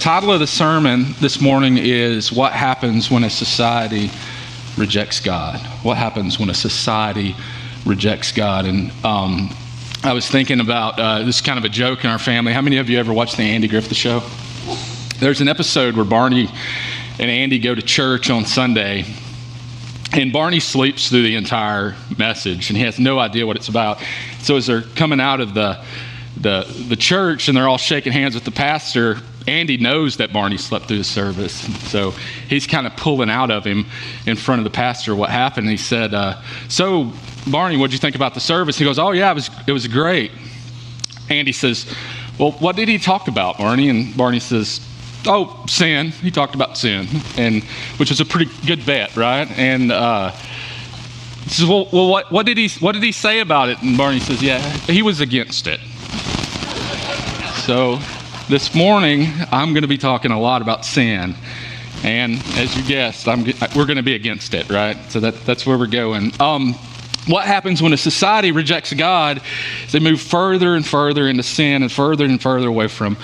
Title of the sermon this morning is What Happens When a Society Rejects God. What happens when a society rejects God? And I was thinking about, this is kind of a joke in our family. How many of you ever watched the Andy Griffith Show? There's an episode where Barney and Andy go to church on Sunday, and Barney sleeps through the entire message, and he has no idea what it's about. So as they're coming out of the church and they're all shaking hands with the pastor, Andy knows that Barney slept through the service. So he's kind of pulling out of him in front of the pastor what happened. And he said, so Barney, what'd you think about the service? He goes, oh yeah, it was great. Andy says, well, what did he talk about, Barney? And Barney says, oh, sin. He talked about sin, and which was a pretty good bet, right? And he says, well, what did he say about it? And Barney says, yeah, he was against it. So this morning, I'm going to be talking a lot about sin. And as you guessed, we're going to be against it, right? So that's where we're going. What happens when a society rejects God is they move further and further into sin and further away from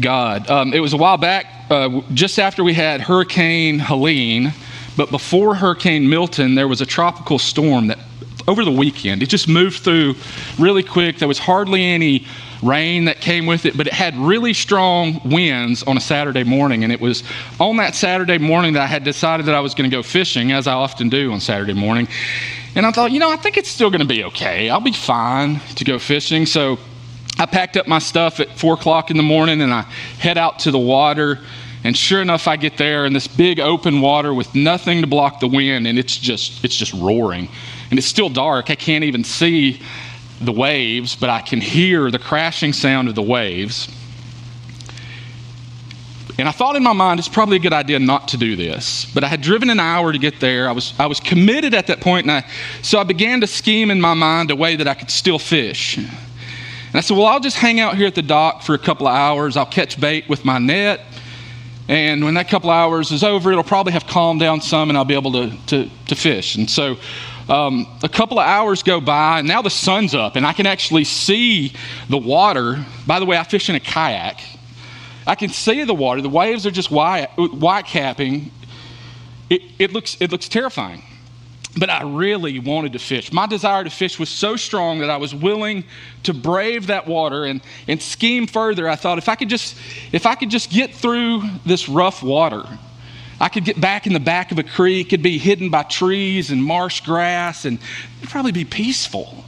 God. It was a while back, just after we had Hurricane Helene, but before Hurricane Milton, there was a tropical storm that over the weekend, it just moved through really quick. There was hardly any rain that came with it, but it had really strong winds on a Saturday morning. And it was on that Saturday morning that I had decided that I was going to go fishing, as I often do on Saturday morning. And I thought, I think it's still going to be okay. I'll be fine to go fishing. So I packed up my stuff at 4 o'clock in the morning and I head out to the water. And sure enough, I get there in this big open water with nothing to block the wind, and it's just roaring. And it's still dark. I can't even see the waves, but I can hear the crashing sound of the waves. And I thought in my mind, it's probably a good idea not to do this. But I had driven an hour to get there. I was committed at that point, so I began to scheme in my mind a way that I could still fish. And I said, well, I'll just hang out here at the dock for a couple of hours. I'll catch bait with my net. And when that couple of hours is over, it'll probably have calmed down some and I'll be able to fish. And so a couple of hours go by, and now the sun's up and I can actually see the water. By the way, I fish in a kayak. I can see the water. The waves are just white capping. It looks terrifying. But I really wanted to fish. My desire to fish was so strong that I was willing to brave that water and scheme further. I thought if I could just get through this rough water, I could get back in the back of a creek. It'd be hidden by trees and marsh grass, and it'd probably be peaceful.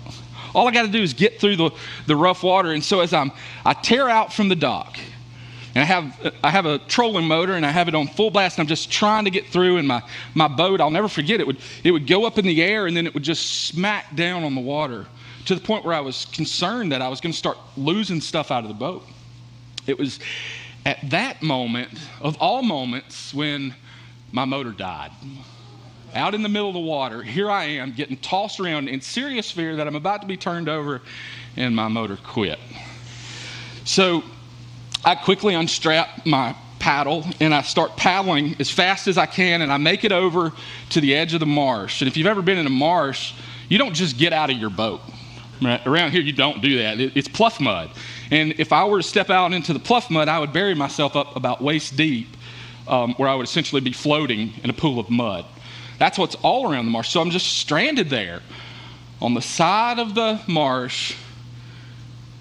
All I got to do is get through the rough water. And so as I tear out from the dock, and I have a trolling motor, and I have it on full blast, and I'm just trying to get through, and my boat, I'll never forget, it would go up in the air, and then it would just smack down on the water to the point where I was concerned that I was going to start losing stuff out of the boat. It was at that moment, of all moments, when my motor died. Out in the middle of the water, here I am getting tossed around in serious fear that I'm about to be turned over, and my motor quit. So I quickly unstrap my paddle and I start paddling as fast as I can, and I make it over to the edge of the marsh. And if you've ever been in a marsh, you don't just get out of your boat. Right? Around here, you don't do that. It's pluff mud. And if I were to step out into the pluff mud, I would bury myself up about waist deep, where I would essentially be floating in a pool of mud. That's what's all around the marsh. So I'm just stranded there on the side of the marsh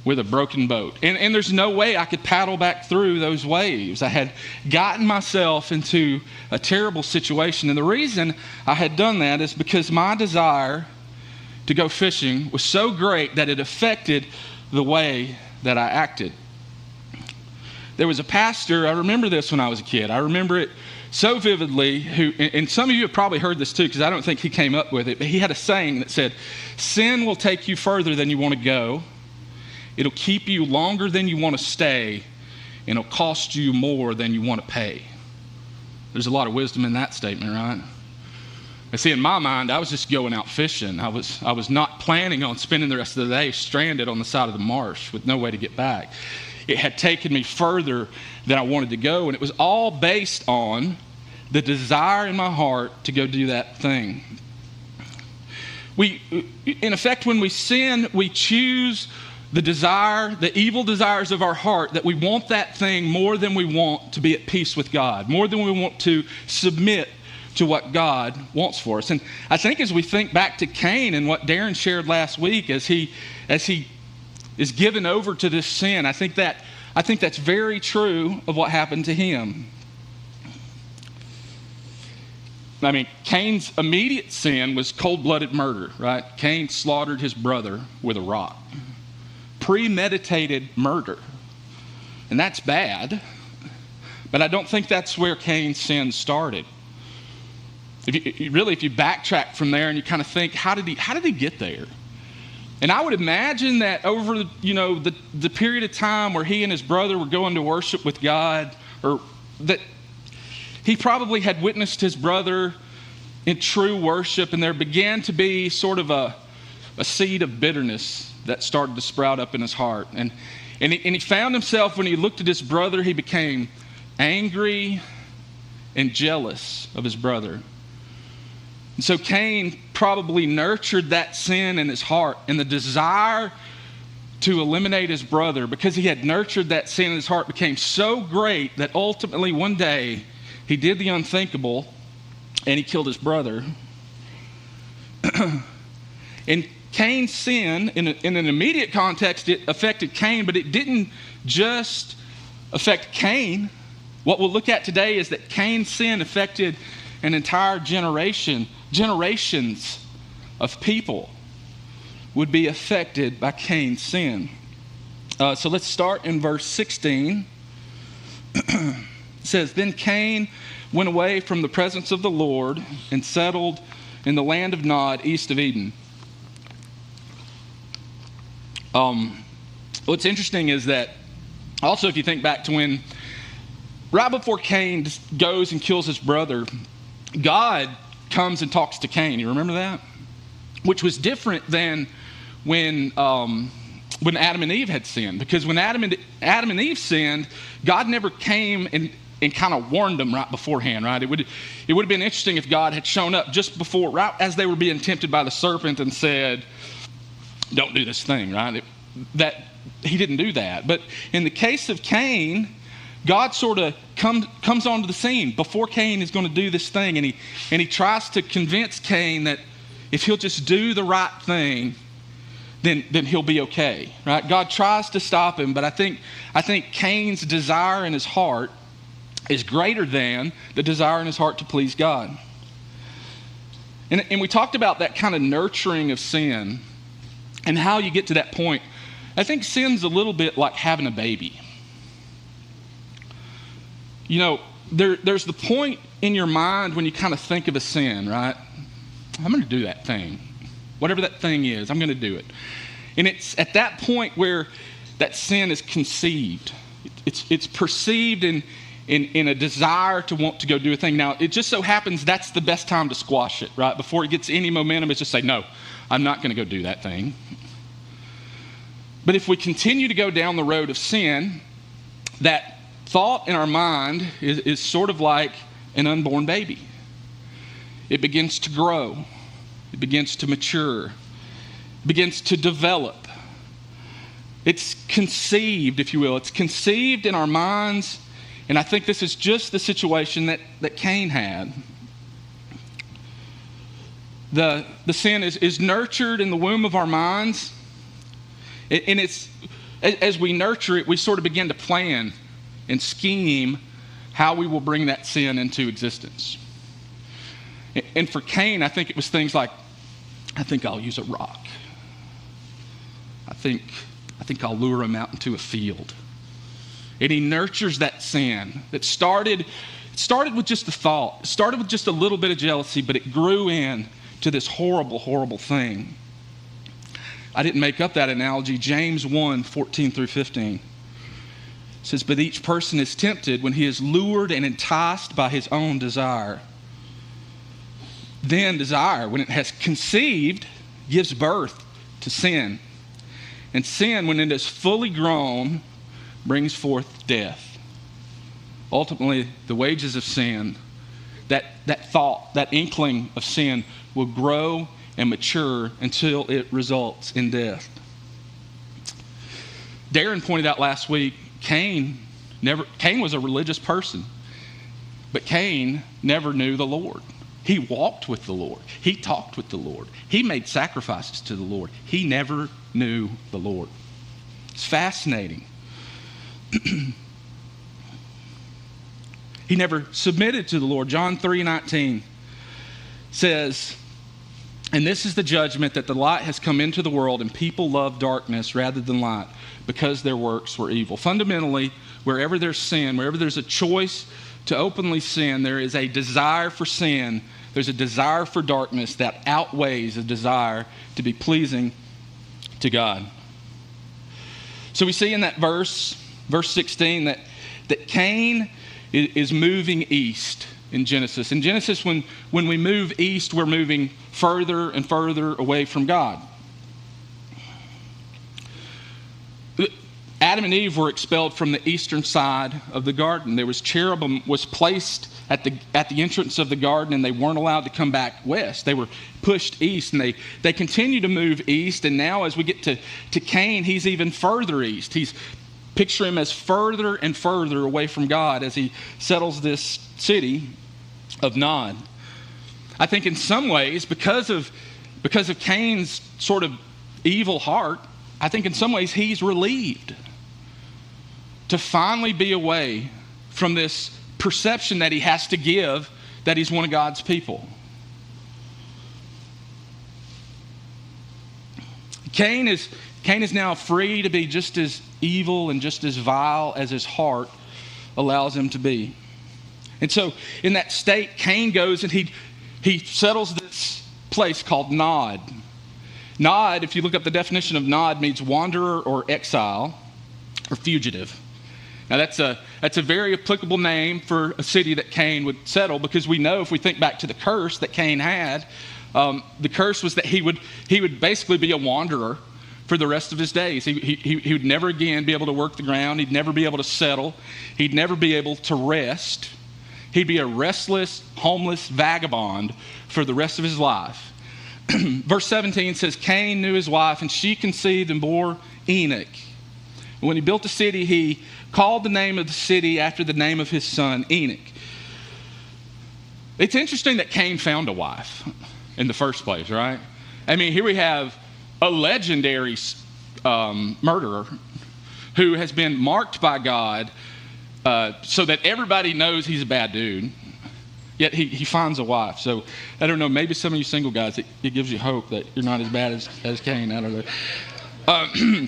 with a broken boat. And there's no way I could paddle back through those waves. I had gotten myself into a terrible situation. And the reason I had done that is because my desire to go fishing was so great that it affected the way that I acted. There was a pastor, I remember this when I was a kid. I remember it so vividly, and some of you have probably heard this too, because I don't think he came up with it, but he had a saying that said, sin will take you further than you want to go. It'll keep you longer than you want to stay, and it'll cost you more than you want to pay. There's a lot of wisdom in that statement, right? And see, in my mind, I was just going out fishing. I was not planning on spending the rest of the day stranded on the side of the marsh with no way to get back. It had taken me further than I wanted to go, and it was all based on the desire in my heart to go do that thing. In effect, when we sin, we choose the evil desires of our heart, that we want that thing more than we want to be at peace with God, more than we want to submit to what God wants for us. And I think as we think back to Cain and what Darren shared last week, as he is given over to this sin, I think that's very true of what happened to him. I mean, Cain's immediate sin was cold-blooded murder, right? Cain slaughtered his brother with a rock. Premeditated murder. And that's bad. But I don't think that's where Cain's sin started. If you backtrack from there and you kind of think, how did he get there? And I would imagine that over the period of time where he and his brother were going to worship with God, or that he probably had witnessed his brother in true worship, and there began to be sort of a seed of bitterness that started to sprout up in his heart. And he found himself, when he looked at his brother, he became angry and jealous of his brother. And so Cain probably nurtured that sin in his heart, and the desire to eliminate his brother, because he had nurtured that sin in his heart, became so great that ultimately one day he did the unthinkable and he killed his brother. And Cain's sin, in an immediate context, it affected Cain, but it didn't just affect Cain. What we'll look at today is that Cain's sin affected an entire generation. Generations of people would be affected by Cain's sin. So let's start in verse 16. It says, "Then Cain went away from the presence of the Lord and settled in the land of Nod, east of Eden." What's interesting is that also, if you think back to when, right before Cain goes and kills his brother, God comes and talks to Cain. You remember that? Which was different than when Adam and Eve had sinned. Because when Adam and Eve sinned, God never came and kind of warned them right beforehand, right? It would have been interesting if God had shown up just before, right as they were being tempted by the serpent, and said, "Don't do this thing," right? That he didn't do that. But in the case of Cain, God sort of comes onto the scene before Cain is going to do this thing, and he tries to convince Cain that if he'll just do the right thing, then he'll be okay, right? God tries to stop him, but I think Cain's desire in his heart is greater than the desire in his heart to please God. And we talked about that kind of nurturing of sin and how you get to that point. I think sin's a little bit like having a baby. You know, there's the point in your mind when you kind of think of a sin, right? I'm going to do that thing. Whatever that thing is, I'm going to do it. And it's at that point where that sin is conceived. It's perceived in a desire to want to go do a thing. Now, it just so happens that's the best time to squash it, right? Before it gets any momentum, it's just say, no, I'm not going to go do that thing. But if we continue to go down the road of sin, that thought in our mind is sort of like an unborn baby. It begins to grow. It begins to mature. It begins to develop. It's conceived, if you will. It's conceived in our minds. And I think this is just the situation that Cain had. The sin is nurtured in the womb of our minds. And it's, as we nurture it, we sort of begin to plan and scheme how we will bring that sin into existence. And for Cain, I think it was things like, I think I'll use a rock. I think I'll lure him out into a field. And he nurtures that sin that started with just a thought. It started with just a little bit of jealousy, but it grew into this horrible, horrible thing. I didn't make up that analogy. James 1, 14 through 15 says, "But each person is tempted when he is lured and enticed by his own desire. Then desire, when it has conceived, gives birth to sin. And sin, when it is fully grown, brings forth death." Ultimately, the wages of sin, that thought, that inkling of sin, will grow and mature until it results in death. Darren pointed out last week, Cain was a religious person, but Cain never knew the Lord. He walked with the Lord. He talked with the Lord. He made sacrifices to the Lord. He never knew the Lord. It's fascinating. He never submitted to the Lord. John 3:19 says, "And this is the judgment, that the light has come into the world, and people love darkness rather than light, because their works were evil." Fundamentally, wherever there's sin, wherever there's a choice to openly sin, there is a desire for sin. There's a desire for darkness that outweighs a desire to be pleasing to God. So we see in that verse 16, that Cain is moving east in Genesis. In Genesis, when we move east, we're moving further and further away from God. Adam and Eve were expelled from the eastern side of the garden. There was cherubim was placed at the entrance of the garden, and they weren't allowed to come back west. They were pushed east, and they continue to move east. And now as we get to Cain, he's even further east. Picture him as further and further away from God as he settles this city of Nod. I think in some ways, because of Cain's sort of evil heart, I think in some ways he's relieved to finally be away from this perception that he has to give that he's one of God's people. Cain is now free to be just as evil and just as vile as his heart allows him to be. And so in that state, Cain goes and he settles this place called Nod. Nod, if you look up the definition of Nod, means wanderer or exile or fugitive. Now that's a very applicable name for a city that Cain would settle, because we know, if we think back to the curse that Cain had, the curse was that he would basically be a wanderer for the rest of his days. He would never again be able to work the ground. He'd never be able to settle. He'd never be able to rest. He'd be a restless, homeless vagabond for the rest of his life. Verse 17 says, Cain knew his wife, and she conceived and bore Enoch. When he built the city, he called the name of the city after the name of his son, Enoch. It's interesting that Cain found a wife in the first place, right? I mean, here we have a legendary murderer who has been marked by God so that everybody knows he's a bad dude. Yet he finds a wife. So, I don't know, maybe some of you single guys, it gives you hope that you're not as bad as Cain. I don't know.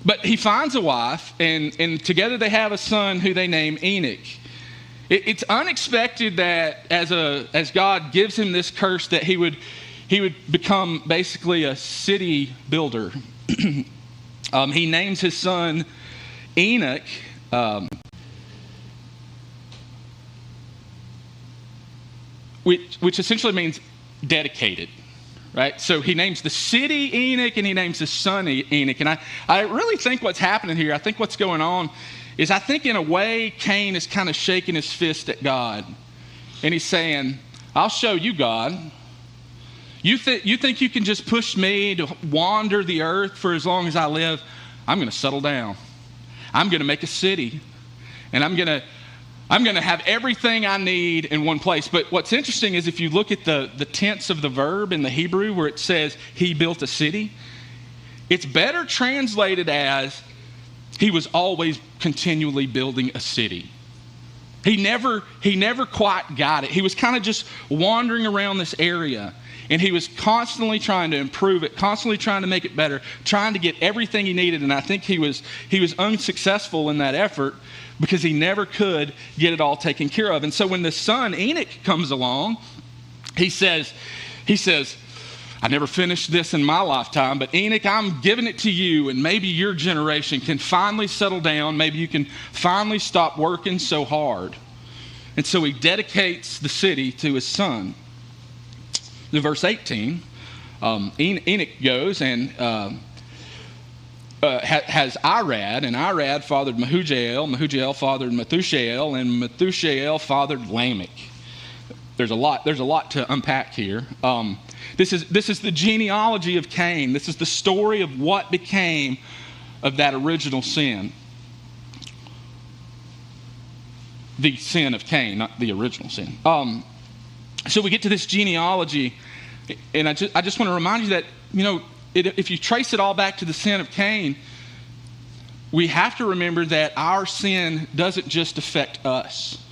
But he finds a wife, and together they have a son who they name Enoch. It's unexpected that as God gives him this curse, that he would become basically a city builder. He names his son Enoch. Which essentially means dedicated, right? So he names the city Enoch, and he names his son Enoch. And I really think what's happening here, I think what's going on is, I think in a way Cain is kind of shaking his fist at God. And he's saying, I'll show you, God. You think you can just push me to wander the earth for as long as I live? I'm going to settle down. I'm going to make a city. And I'm going to have everything I need in one place. But what's interesting is, if you look at the tense of the verb in the Hebrew where it says he built a city, it's better translated as he was always continually building a city. He never quite got it. He was kind of just wandering around this area, and he was constantly trying to improve it, constantly trying to make it better, trying to get everything he needed. And I think he was unsuccessful in that effort, because he never could get it all taken care of. And so when the son Enoch comes along, he says, I never finished this in my lifetime, but Enoch, I'm giving it to you, and maybe your generation can finally settle down. Maybe you can finally stop working so hard. And so he dedicates the city to his son. In verse 18, Enoch goes and has Irad, and Irad fathered Mehujael, Mehujael fathered Methushael, and Methushael fathered Lamech. there's a lot to unpack here. This is the genealogy of Cain. This is the story of what became of that original sin. The sin of Cain, not the original sin. So we get to this genealogy, and I just want to remind you that, if you trace it all back to the sin of Cain, we have to remember that our sin doesn't just affect us.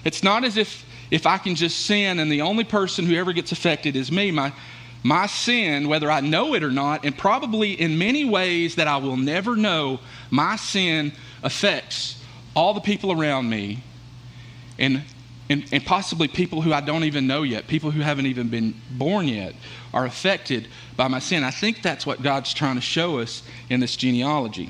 It's not as if I can just sin and the only person who ever gets affected is me. My sin, whether I know it or not, and probably in many ways that I will never know, my sin affects all the people around me and possibly people who I don't even know yet, people who haven't even been born yet, are affected by my sin. I think that's what God's trying to show us in this genealogy.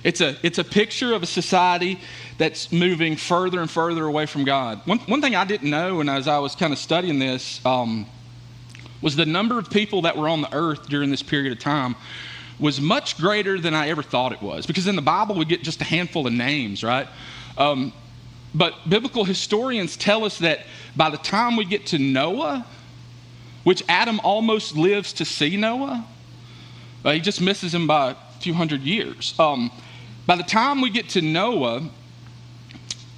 It's a picture of a society that's moving further and further away from God. One thing I didn't know, and as I was kind of studying this, was the number of people that were on the earth during this period of time was much greater than I ever thought it was. Because in the Bible, we get just a handful of names, right? But biblical historians tell us that by the time we get to Noah, which Adam almost lives to see Noah, he just misses him by a few hundred years. By the time we get to Noah,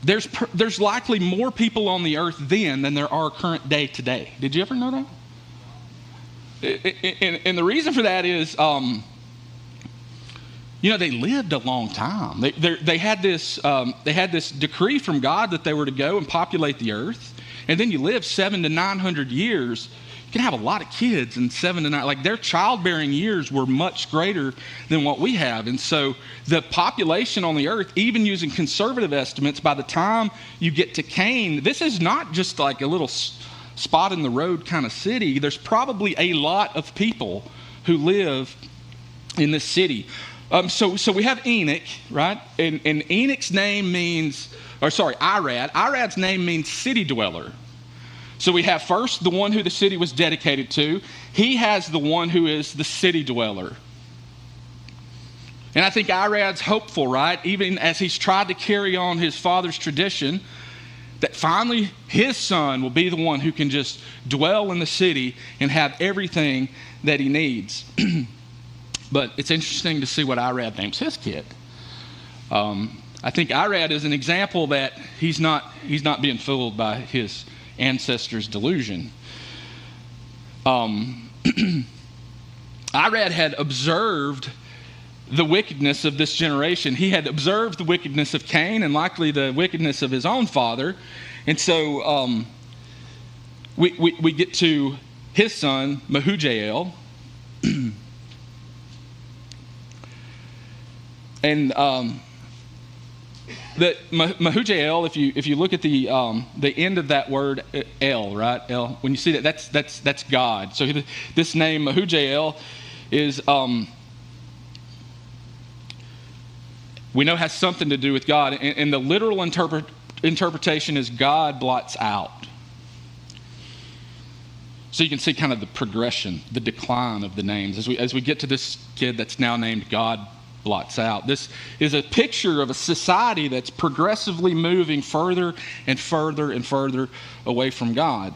there's likely more people on the earth then than there are current day today. Did you ever know that? And the reason for that is, they lived a long time. They had this decree from God that they were to go and populate the earth, and then you live 700 to 900 years. You can have a lot of kids in 7 to 9. Like, their childbearing years were much greater than what we have, and so the population on the earth, even using conservative estimates, by the time you get to Cain, this is not just like a little spot in the road kind of city. There's probably a lot of people who live in this city. So we have Enoch, right? And Enoch's name means, Irad. Irad's name means city dweller. So we have first the one who the city was dedicated to. He has the one who is the city dweller. And I think Irad's hopeful, right? Even as he's tried to carry on his father's tradition, that finally his son will be the one who can just dwell in the city and have everything that he needs. But it's interesting to see what Irad names his kid. I think Irad is an example that he's not being fooled by his ancestors' delusion. Irad had observed the wickedness of this generation. He had observed the wickedness of Cain and likely the wickedness of his own father. And so we get to his son, Mehujael. And that Mehujael, if you look at the end of that word El, right? El, when you see that, that's God. So this name Mehujael is we know has something to do with God, and the literal interpretation is God blots out. So you can see kind of the progression, the decline of the names as we get to this kid that's now named God blots out. This is a picture of a society that's progressively moving further and further and further away from God.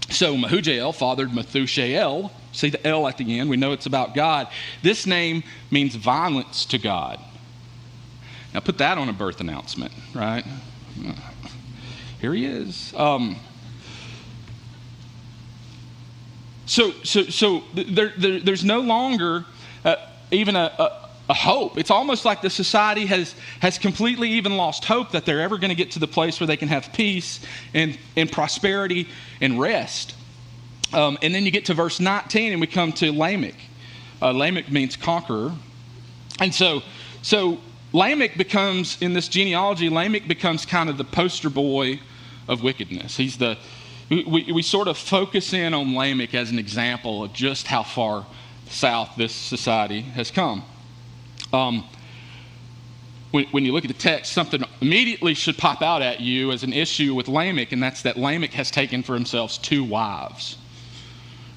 So Mehujael fathered Methushael. See the L at the end. We know it's about God. This name means violence to God. Now put that on a birth announcement, right? Here he is. So there's no longer even a hope. It's almost like the society has completely even lost hope that they're ever going to get to the place where they can have peace and prosperity and rest. And then you get to verse 19 and we come to Lamech. Lamech means conqueror. And so Lamech becomes, in this genealogy, Lamech becomes kind of the poster boy of wickedness. We sort of focus in on Lamech as an example of just how far south this society has come. When you look at the text, something immediately should pop out at you as an issue with Lamech, and that's that Lamech has taken for himself 2 wives.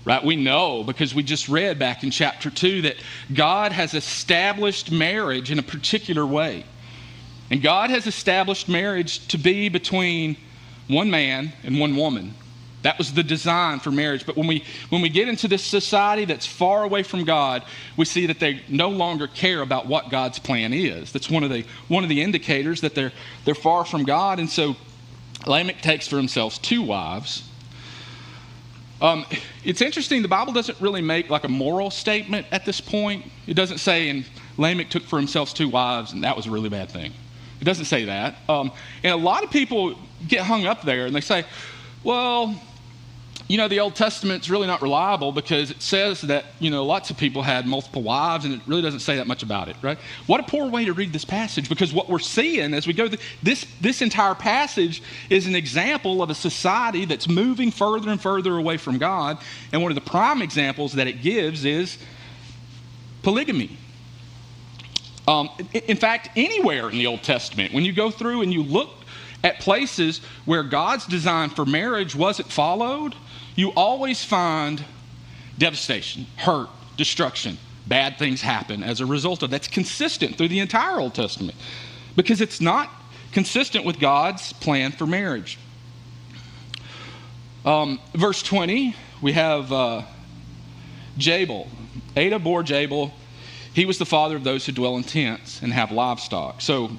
Right? We know because we just read back in chapter 2 that God has established marriage in a particular way. And God has established marriage to be between one man and one woman. That was the design for marriage. But when we get into this society that's far away from God, we see that they no longer care about what God's plan is. That's one of the indicators that they're far from God. And so Lamech takes for himself 2 wives. It's interesting, the Bible doesn't really make like a moral statement at this point. It doesn't say, and Lamech took for himself 2 wives, and that was a really bad thing. It doesn't say that. And a lot of people get hung up there, and they say, well, the Old Testament's really not reliable because it says that, lots of people had multiple wives, and it really doesn't say that much about it, right? What a poor way to read this passage, because what we're seeing as we go through this entire passage is an example of a society that's moving further and further away from God, and one of the prime examples that it gives is polygamy. In fact, anywhere in the Old Testament, when you go through and you look at places where God's design for marriage wasn't followed, you always find devastation, hurt, destruction. Bad things happen as a result of that. That's consistent through the entire Old Testament because it's not consistent with God's plan for marriage. Verse 20, we have Jabal. Ada bore Jabal. He was the father of those who dwell in tents and have livestock. So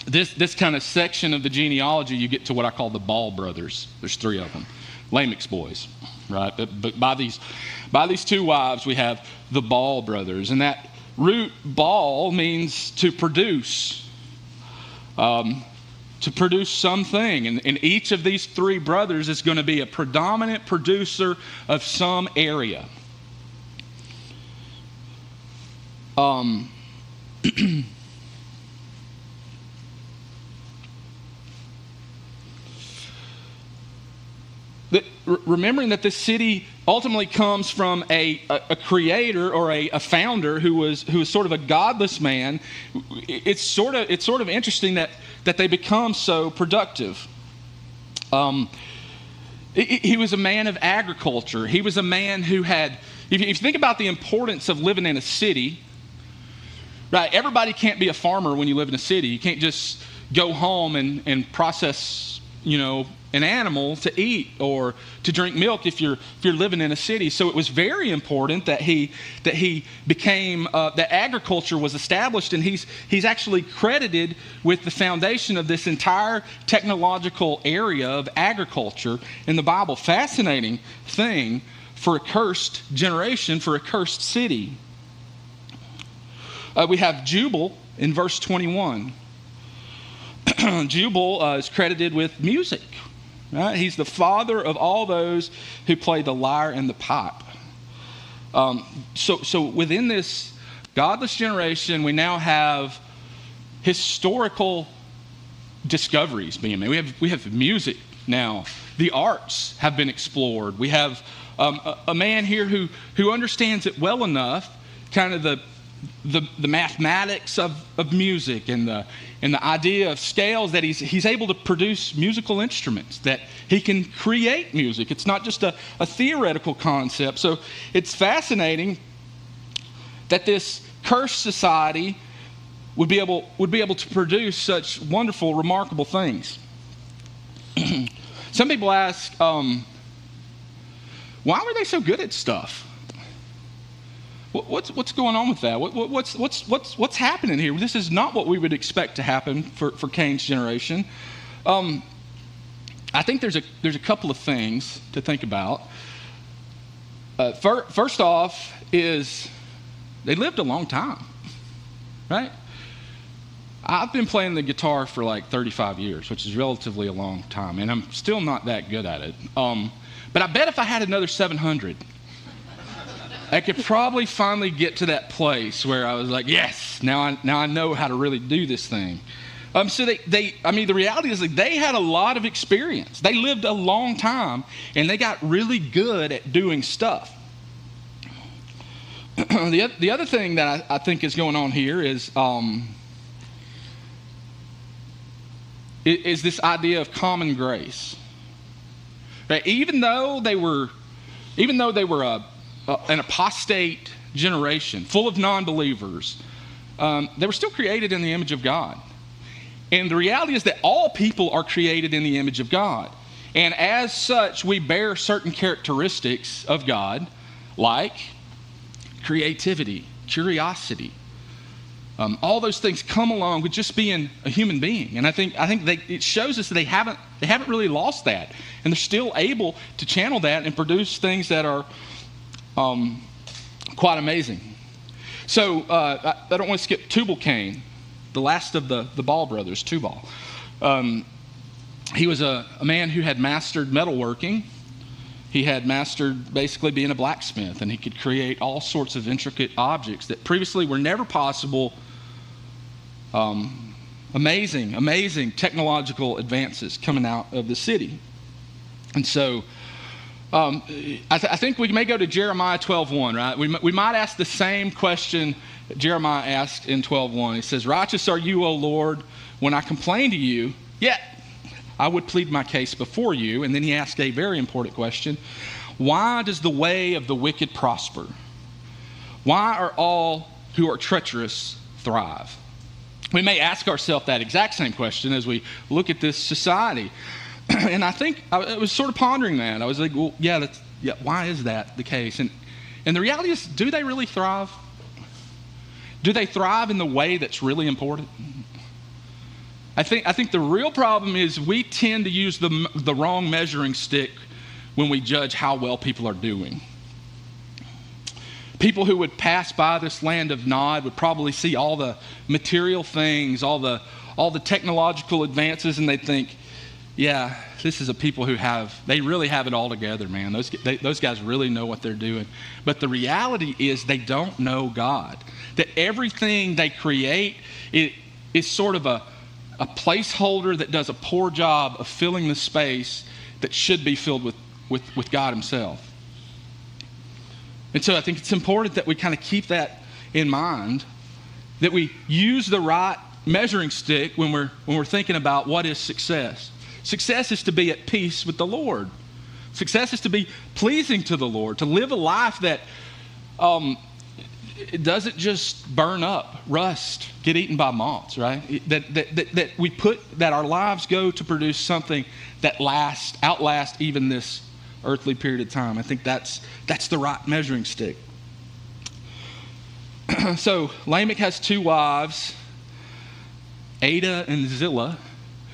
this kind of section of the genealogy, you get to what I call the Ball brothers. There's 3 of them. Lamech's boys, right? But by these 2 wives, we have the Ball brothers. And that root Ball means to produce something. And each of these 3 brothers is going to be a predominant producer of some area. Remembering that this city ultimately comes from a creator or a founder who was sort of a godless man, it's sort of interesting that they become so productive. He was a man of agriculture. He was a man who had, if you think about the importance of living in a city, right? Everybody can't be a farmer when you live in a city. You can't just go home and process, an animal to eat or to drink milk if you're living in a city. So it was very important that he became that agriculture was established, and he's actually credited with the foundation of this entire technological area of agriculture in the Bible. Fascinating thing for a cursed generation, for a cursed city. We have Jubal in verse 21. Jubal is credited with music. Right? He's the father of all those who play the lyre and the pipe. So within this godless generation, we now have historical discoveries being made. We have music now. The arts have been explored. We have a man here who understands it well enough, kind of the mathematics of music and the idea of scales, that he's able to produce musical instruments, that he can create music. It's not just a theoretical concept. So it's fascinating that this cursed society would be able to produce such wonderful, remarkable things. Some people ask, why were they so good at stuff? What's going on with that? What's happening here? This is not what we would expect to happen for Cain's generation. I think there's a couple of things to think about. First off is they lived a long time, right? I've been playing the guitar for like 35 years, which is relatively a long time, and I'm still not that good at it. But I bet if I had another 700, I could probably finally get to that place where I was like, yes, now I know how to really do this thing. So the reality is that they had a lot of experience. They lived a long time, and they got really good at doing stuff. The other thing that I think is going on here is this idea of common grace. Right? Even though they were an apostate generation, full of non-believers, they were still created in the image of God. And the reality is that all people are created in the image of God. And as such, we bear certain characteristics of God, like creativity, curiosity. All those things come along with just being a human being. And I think it shows us that they haven't really lost that. And they're still able to channel that and produce things that are quite amazing. So I don't want to skip Tubal-Cain, the last of the Ball brothers, Tubal. He was a man who had mastered metalworking. He had mastered basically being a blacksmith, and he could create all sorts of intricate objects that previously were never possible. Amazing technological advances coming out of the city. And so I think we may go to Jeremiah 12:1, right? We might ask the same question Jeremiah asked in 12:1. He says, "Righteous are you, O Lord, when I complain to you, yet I would plead my case before you." And then he asked a very important question. Why does the way of the wicked prosper? Why are all who are treacherous thrive? We may ask ourselves that exact same question as we look at this society. And I think I was sort of pondering that. I was like, well, why is that the case? And the reality is, do they really thrive? Do they thrive in the way that's really important? I think the real problem is we tend to use the wrong measuring stick when we judge how well people are doing. People who would pass by this land of Nod would probably see all the material things, all the technological advances, and they'd think, yeah, this is a people they really have it all together, man. Those guys really know what they're doing. But the reality is they don't know God. That everything they create is sort of a placeholder that does a poor job of filling the space that should be filled with God himself. And so I think it's important that we kind of keep that in mind, that we use the right measuring stick when we're thinking about what is success. Success is to be at peace with the Lord. Success is to be pleasing to the Lord, to live a life that it doesn't just burn up, rust, get eaten by moths, right? That our lives go to produce something that outlasts even this earthly period of time. I think that's the right measuring stick. So Lamech has two wives, Ada and Zillah,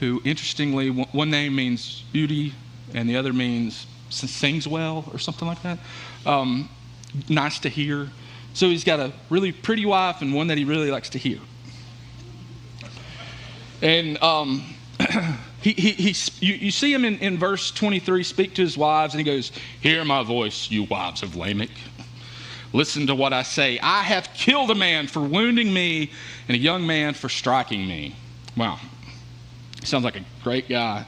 who interestingly, one name means beauty and the other means sings well or something like that. Nice to hear. So he's got a really pretty wife and one that he really likes to hear. And you see him in verse 23 speak to his wives, and he goes, "Hear my voice, you wives of Lamech. Listen to what I say. I have killed a man for wounding me and a young man for striking me." Wow. Sounds like a great guy.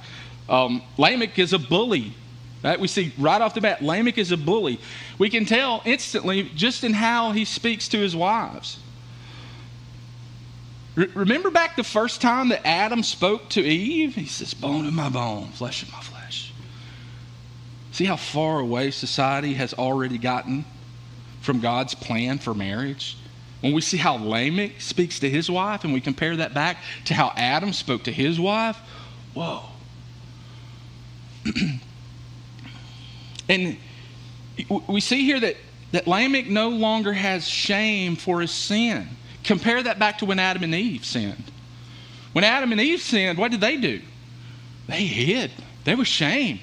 Lamech is a bully. Right? We see right off the bat, Lamech is a bully. We can tell instantly just in how he speaks to his wives. Remember back the first time that Adam spoke to Eve? He says, "Bone of my bone, flesh of my flesh." See how far away society has already gotten from God's plan for marriage? When we see how Lamech speaks to his wife and we compare that back to how Adam spoke to his wife, whoa. And we see here that Lamech no longer has shame for his sin. Compare that back to when Adam and Eve sinned. When Adam and Eve sinned, what did they do? They hid. They were ashamed.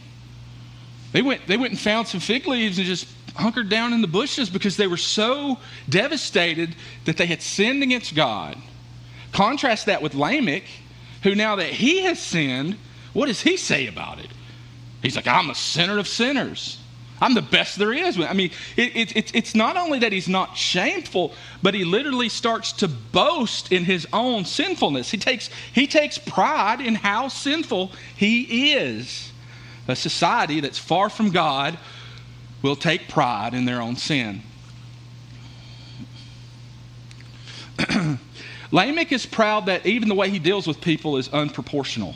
They went and found some fig leaves and just hunkered down in the bushes because they were so devastated that they had sinned against God. Contrast that with Lamech, who now that he has sinned, what does he say about it? He's like, "I'm a sinner of sinners. I'm the best there is." I mean, it's not only that he's not shameful, but he literally starts to boast in his own sinfulness. He takes pride in how sinful he is. A society that's far from God will take pride in their own sin. Lamech is proud that even the way he deals with people is unproportional.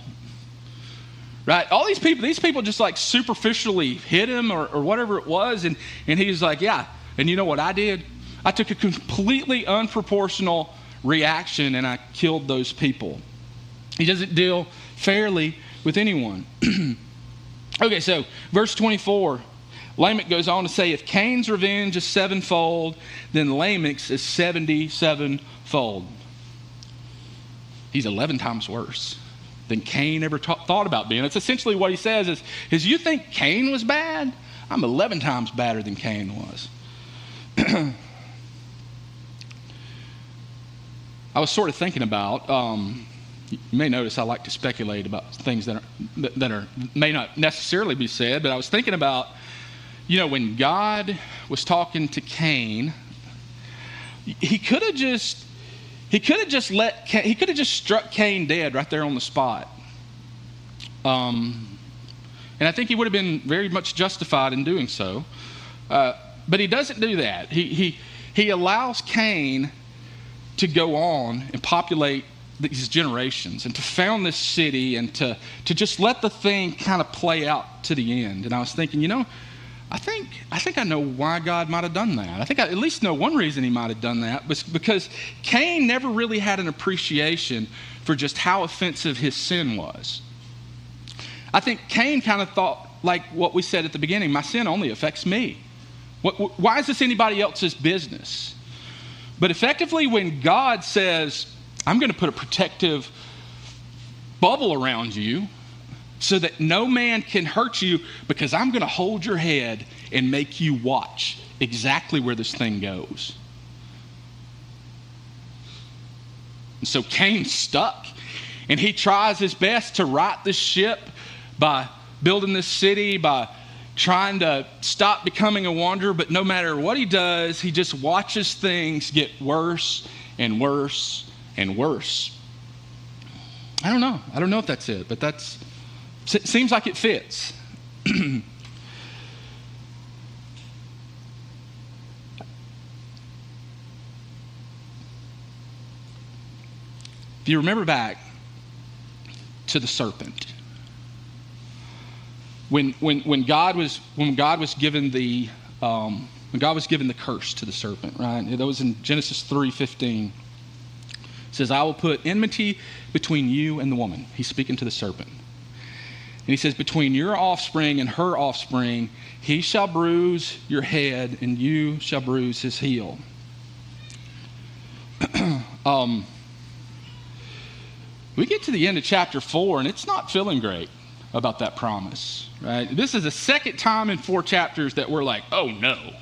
Right? All these people just like superficially hit him or whatever it was. And he's like, yeah. And you know what I did? I took a completely unproportional reaction and I killed those people. He doesn't deal fairly with anyone. Okay, so verse 24, Lamech goes on to say, if Cain's revenge is sevenfold, then Lamech's is 77-fold. He's 11 times worse than Cain ever thought about being. It's essentially what he says is you think Cain was bad? I'm 11 times badder than Cain was. I was sort of thinking about, you may notice I like to speculate about things that may not necessarily be said, but I was thinking about, when God was talking to Cain, he could have just struck Cain dead right there on the spot. And I think he would have been very much justified in doing so. But he doesn't do that. He allows Cain to go on and populate these generations and to found this city and to just let the thing kind of play out to the end. And I was thinking, I think I know why God might have done that. I think I at least know one reason he might have done that was because Cain never really had an appreciation for just how offensive his sin was. I think Cain kind of thought, like what we said at the beginning, my sin only affects me. Why is this anybody else's business? But effectively, when God says, I'm going to put a protective bubble around you so that no man can hurt you because I'm going to hold your head and make you watch exactly where this thing goes. And so Cain's stuck, and he tries his best to right this ship by building this city, by trying to stop becoming a wanderer, but no matter what he does, he just watches things get worse and worse and worse. I don't know if that's it, but it seems like it fits. If you remember back to the serpent, when God was given the curse to the serpent, right? That was in Genesis 3:15. It says, I will put enmity between you and the woman. He's speaking to the serpent. And he says, between your offspring and her offspring, he shall bruise your head and you shall bruise his heel. We get to the end of chapter 4 and it's not feeling great about that promise, right? This is the second time in 4 chapters that we're like, oh no,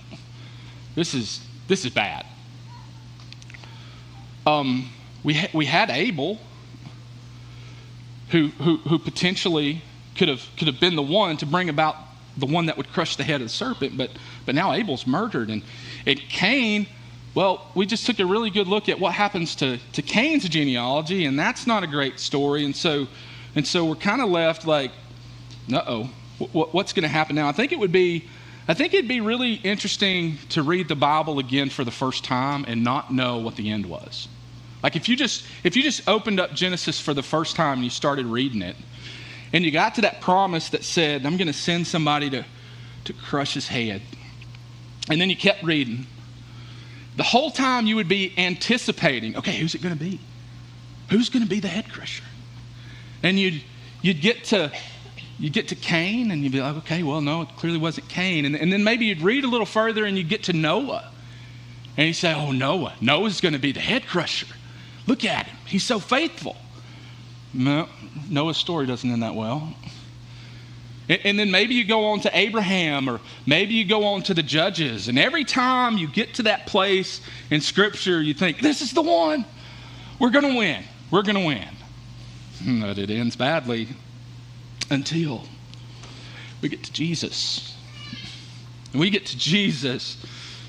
this is bad. We had Abel, who potentially could have been the one to bring about the one that would crush the head of the serpent, but now Abel's murdered, and Cain. Well, we just took a really good look at what happens to Cain's genealogy, and that's not a great story, and so we're kind of left like, what's going to happen now? I think it'd be really interesting to read the Bible again for the first time and not know what the end was. Like if you just opened up Genesis for the first time and you started reading it, and you got to that promise that said, I'm going to send somebody to crush his head, and then you kept reading. The whole time you would be anticipating, okay, who's it going to be? Who's going to be the head crusher? And you'd get to Cain, and you'd be like, okay, well, no, it clearly wasn't Cain. And then maybe you'd read a little further, and you'd get to Noah. And you say, oh, Noah's going to be the head crusher. Look at him. He's so faithful. No, Noah's story doesn't end that well. And then maybe you go on to Abraham, or maybe you go on to the Judges. And every time you get to that place in Scripture, you think, this is the one. We're going to win. We're going to win. But it ends badly until we get to Jesus. And we get to Jesus,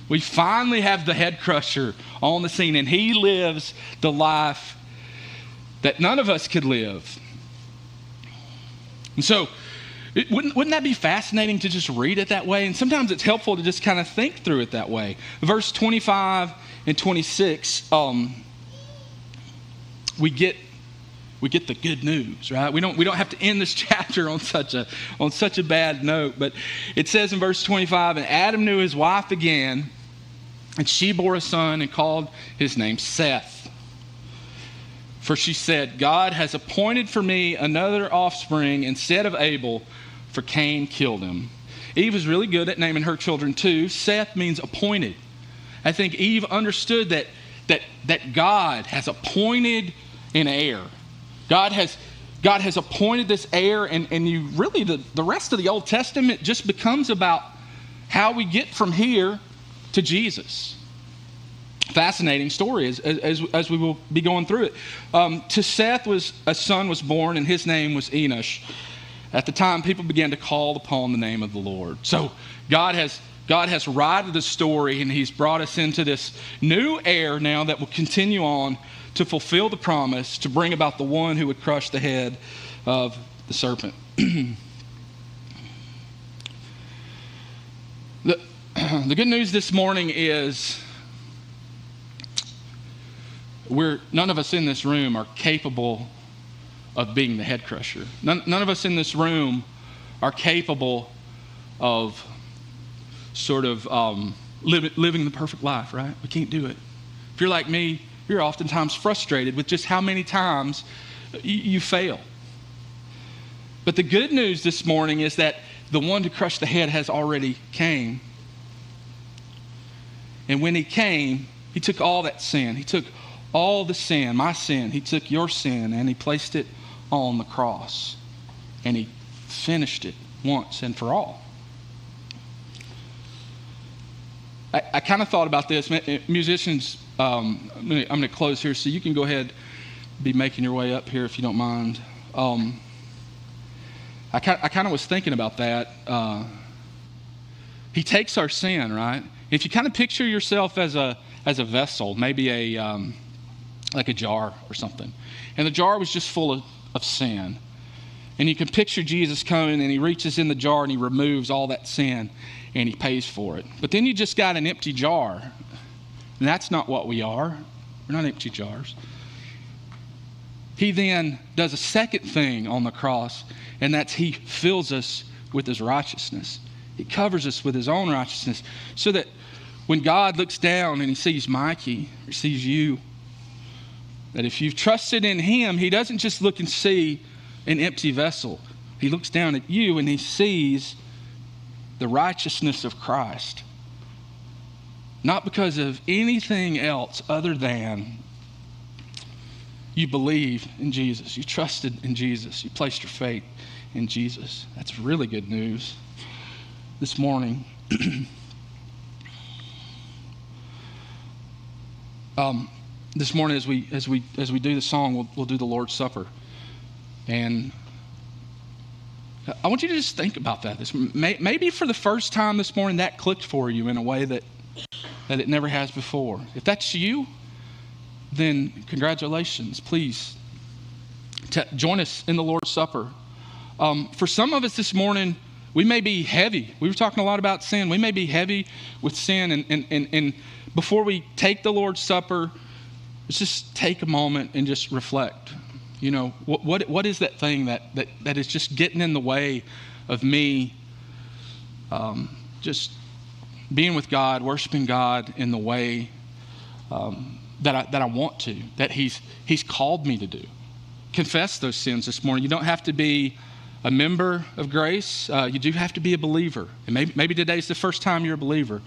we finally have the head crusher on the scene, and he lives the life that none of us could live. And so, wouldn't that be fascinating to just read it that way? And sometimes it's helpful to just kind of think through it that way. Verse 25 and 26, we get the good news, right? We don't have to end this chapter on such a bad note. But it says in verse 25, and Adam knew his wife again, and she bore a son and called his name Seth. For she said, God has appointed for me another offspring instead of Abel, for Cain killed him. Eve was really good at naming her children too. Seth means appointed. I think Eve understood that God has appointed an heir. God has appointed this heir, and you really, the rest of the Old Testament just becomes about how we get from here to Jesus. Fascinating story as we will be going through it. To Seth a son was born, and his name was Enosh. At the time, people began to call upon the name of the Lord. So God has righted the story, and he's brought us into this new heir now that will continue on to fulfill the promise to bring about the one who would crush the head of the serpent. The good news this morning is none of us in this room are capable of being the head crusher. None of us in this room are capable of sort of living the perfect life, right? We can't do it. If you're like me, you're oftentimes frustrated with just how many times you fail. But the good news this morning is that the one to crush the head has already came. And when he came, he took all that sin. He took all the sin, my sin. He took your sin, and he placed it on the cross. And he finished it once and for all. I kind of thought about this. Musicians, I'm going to close here, so you can go ahead and be making your way up here if you don't mind. I kind of was thinking about that. He takes our sin, right? If you kind of picture yourself as a vessel, maybe like a jar or something, and the jar was just full of sin, and you can picture Jesus coming, and he reaches in the jar and he removes all that sin, and he pays for it. But then you just got an empty jar, and that's not what we are. We're not empty jars. He then does a second thing on the cross, and that's he fills us with his righteousness. He covers us with his own righteousness, so that when God looks down and he sees Mikey, or sees you, that if you've trusted in him, he doesn't just look and see an empty vessel. He looks down at you and he sees the righteousness of Christ. Not because of anything else other than you believe in Jesus. You trusted in Jesus. You placed your faith in Jesus. That's really good news this morning. This morning, as we do the song, we'll do the Lord's Supper, and I want you to just think about that. Maybe for the first time this morning, that clicked for you in a way that it never has before. If that's you, then congratulations. Please join us in the Lord's Supper. For some of us this morning, we may be heavy. We were talking a lot about sin. We may be heavy with sin, and before we take the Lord's Supper, let's just take a moment and just reflect. You know, what is that thing that is just getting in the way of me just being with God, worshiping God in the way that I want to, that He's called me to do. Confess those sins this morning. You don't have to be a member of Grace. You do have to be a believer. And maybe today's the first time you're a believer.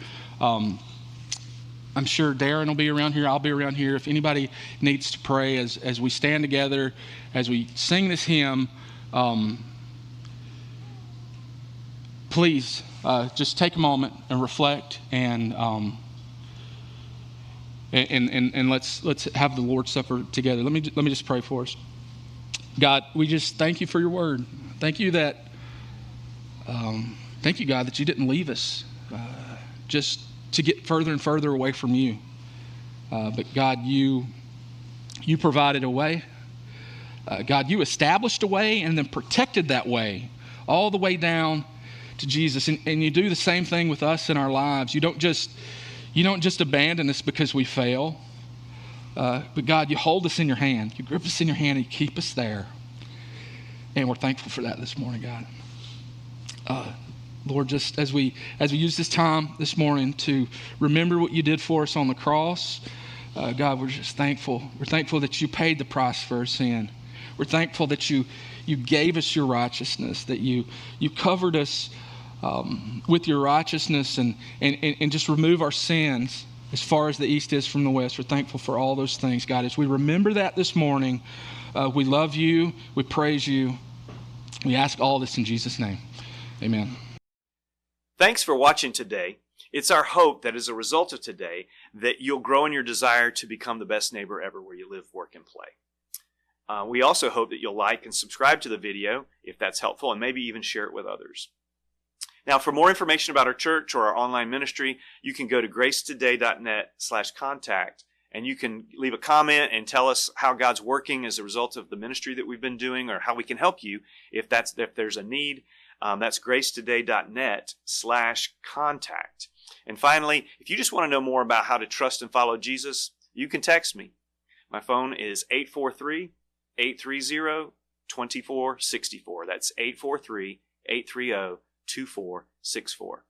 I'm sure Darren will be around here. I'll be around here. If anybody needs to pray as we stand together, as we sing this hymn, please just take a moment and reflect, and let's have the Lord's Supper together. Let me just pray for us. God, we just thank you for your word. Thank you, God, that you didn't leave us just to get further and further away from you. But God, you provided a way. God, you established a way and then protected that way all the way down to Jesus. And you do the same thing with us in our lives. You don't just abandon us because we fail. But God, you hold us in your hand. You grip us in your hand and you keep us there. And we're thankful for that this morning, God. Lord, just as we use this time this morning to remember what you did for us on the cross, God, we're just thankful. We're thankful that you paid the price for our sin. We're thankful that you gave us your righteousness, that you covered us with your righteousness and just remove our sins as far as the east is from the west. We're thankful for all those things, God. As we remember that this morning, we love you. We praise you. We ask all this in Jesus' name. Amen. Thanks for watching today. It's our hope that as a result of today, that you'll grow in your desire to become the best neighbor ever where you live, work, and play. We also hope that you'll like and subscribe to the video if that's helpful, and maybe even share it with others. Now, for more information about our church or our online ministry, you can go to gracetoday.net/contact, and you can leave a comment and tell us how God's working as a result of the ministry that we've been doing, or how we can help you if there's a need. That's gracetoday.net/contact. And finally, if you just want to know more about how to trust and follow Jesus, you can text me. My phone is 843-830-2464. That's 843-830-2464.